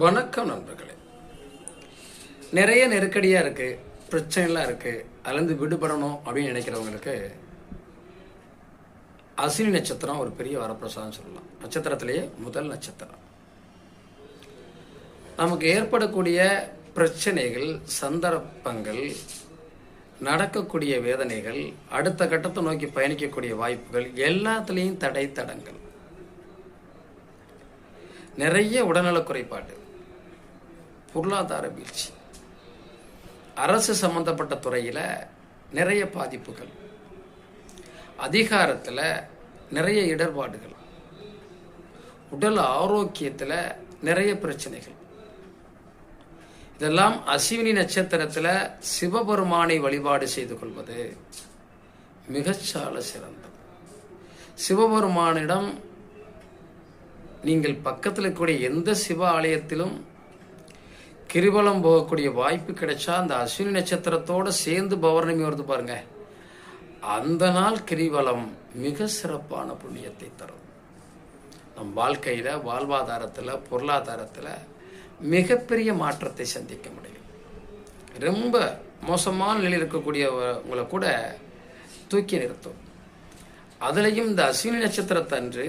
வணக்கம் நண்பர்களே. நிறைய நெருக்கடியாக இருக்குது, பிரச்சனைலாம் இருக்குது. அதுலேருந்து விடுபடணும் அப்படின்னு நினைக்கிறவங்களுக்கு அஸ்வினி நட்சத்திரம் ஒரு பெரிய வரப்பிரசாதம் சொல்லலாம். நட்சத்திரத்திலேயே முதல் நட்சத்திரம். நமக்கு ஏற்படக்கூடிய பிரச்சனைகள், சந்தர்ப்பங்கள், நடக்கக்கூடிய வேதனைகள், அடுத்த கட்டத்தை நோக்கி பயணிக்கக்கூடிய வாய்ப்புகள் எல்லாத்துலேயும் தடங்கள், நிறைய உடல்நல குறைபாடு, பொருளாதார வீழ்ச்சி, அரசு சம்பந்தப்பட்ட துறையில் நிறைய பாதிப்புகள், அதிகாரத்தில் நிறைய இடர்பாடுகள், உடல் ஆரோக்கியத்தில் நிறைய பிரச்சனைகள். இதெல்லாம் அஸ்வினி நட்சத்திரத்தில் சிவபெருமானை வழிபாடு செய்து கொள்வது மிகச்சால சிறந்தது. சிவபெருமானிடம் நீங்கள் பக்கத்தில் இருக்கக்கூடிய எந்த சிவ ஆலயத்திலும் கிரிவலம் போகக்கூடிய வாய்ப்பு கிடைச்சா அந்த அஸ்வினி நட்சத்திரத்தோடு சேர்ந்து பௌர்ணமி வருது பாருங்க, அந்த நாள் கிரிவலம் மிக சிறப்பான புண்ணியத்தை தரும். நம் வாழ்க்கையில், வாழ்வாதாரத்தில், பொருளாதாரத்தில் மிகப்பெரிய மாற்றத்தை சந்திக்க முடியும். ரொம்ப மோசமான நிலையில் இருக்கக்கூடியவங்களை கூட தூக்கி நிறுத்தும். அதுலேயும் இந்த அஸ்வினி நட்சத்திரத்தன்று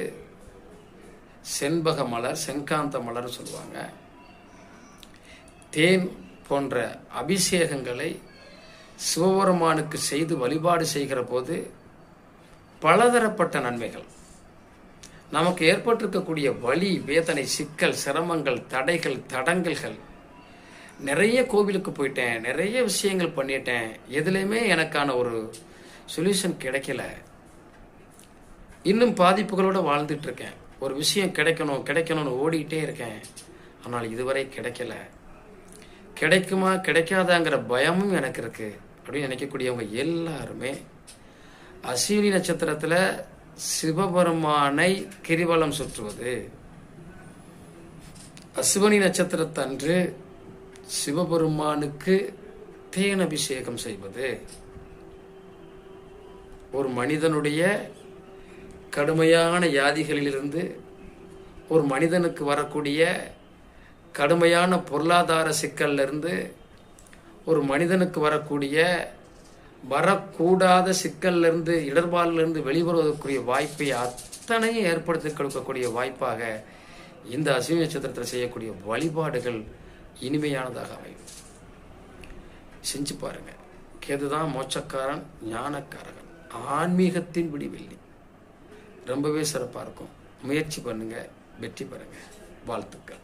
செண்பக மலர், செங்காந்த மலர் சொல்லுவாங்க, தேன் போன்ற அபிஷேகங்களை சிவபெருமானுக்கு செய்து வழிபாடு செய்கிற போது பலதரப்பட்ட நன்மைகள், நமக்கு ஏற்பட்டிருக்கக்கூடிய வலி, வேதனை, சிக்கல், சிரமங்கள், தடைகள், தடங்கல்கள், நிறைய கோவிலுக்கு போயிட்டேன், நிறைய விஷயங்கள் பண்ணிட்டேன், எதுலேயுமே எனக்கான ஒரு சொல்யூஷன் கிடைக்கல, இன்னும் பாதிப்புகளோடு வாழ்ந்துட்டு இருக்கேன், ஒரு விஷயம் கிடைக்கணும்னு ஓடிக்கிட்டே இருக்கேன், ஆனால் இதுவரை கிடைக்கல, கிடைக்குமா கிடைக்காதாங்கிற பயமும் எனக்கு இருக்கு அப்படின்னு நினைக்கக்கூடியவங்க எல்லாருமே அஸ்வினி நட்சத்திரத்தில் சிவபெருமானை கிரிவலம் சுற்றுவது, அஸ்வினி நட்சத்திரத்தன்று சிவபெருமானுக்கு தேன் அபிஷேகம் செய்வது ஒரு மனிதனுடைய கடுமையான வியாதிகளிலிருந்து, ஒரு மனிதனுக்கு வரக்கூடிய கடுமையான பொருளாதார சிக்கல்லிருந்து, ஒரு மனிதனுக்கு வரக்கூடாத சிக்கல்லிருந்து, இடர்பாடிலிருந்து வெளிவருவதற்குரிய வாய்ப்பை அத்தனையும் ஏற்படுத்தி கொடுக்கக்கூடிய வாய்ப்பாக இந்த அஸ்வினி நட்சத்திரத்தில் செய்யக்கூடிய வழிபாடுகள் இனிமையானதாக அமையும். செஞ்சு பாருங்க. கேதுதான் மோட்சக்காரன், ஞானக்காரகன், ஆன்மீகத்தின் விடிவெள்ளி. ரொம்பவே சிறப்பாக இருக்கும். முயற்சி பண்ணுங்க, வெற்றி பெறுங்க. வாழ்த்துக்கள்.